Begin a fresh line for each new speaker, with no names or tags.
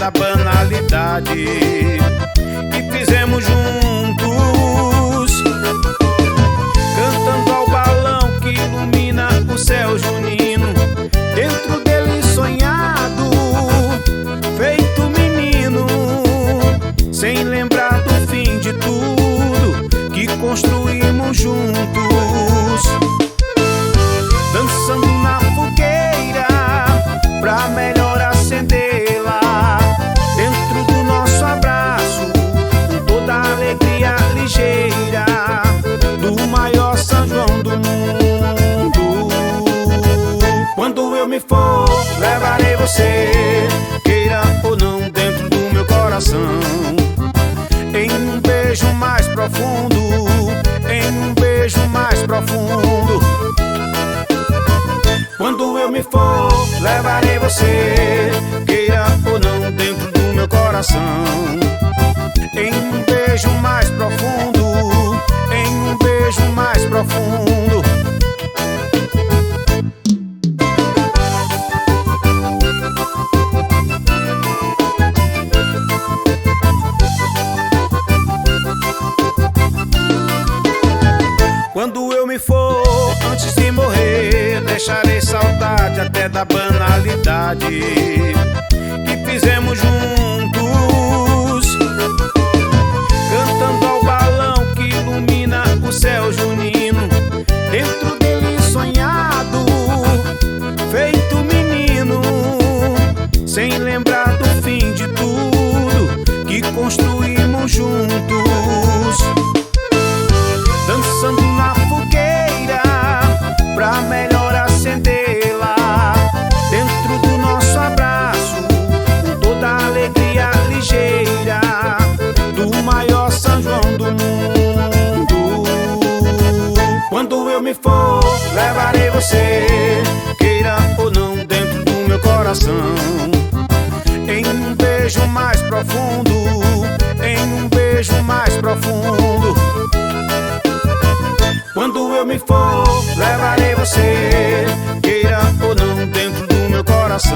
da banalidade que fizemos juntos, cantando ao balão que ilumina o céu junino, dentro dele sonhado, feito menino, sem lembrar do fim de tudo que construímos juntos, dançando na fogueira pra melhor acendê-la, dentro do nosso abraço, com toda a alegria ligeira do maior São João do mundo. Quando eu me for, levarei você, queira ou não, dentro do meu coração, em um beijo mais profundo, em um beijo mais profundo. Quando eu me for, levarei você, queira ou não, dentro do meu coração, em um beijo mais profundo, em um beijo mais profundo. Quando eu me for, antes de morrer, deixarei saudade até da banalidade que fizemos juntos, cantando ao balão que ilumina o céu junino, dentro dele sonhado, feito menino, sem lembrar do fim de tudo que construímos juntos, dançando na fogueira pra melhor acendê-la, dentro do nosso abraço, com toda a alegria ligeira do maior São João do mundo. Quando eu me for, levarei você, queira ou não, dentro do meu coração, em um beijo mais profundo, em um beijo mais profundo. Quando eu me for, levarei você, queira ou não, dentro do meu coração,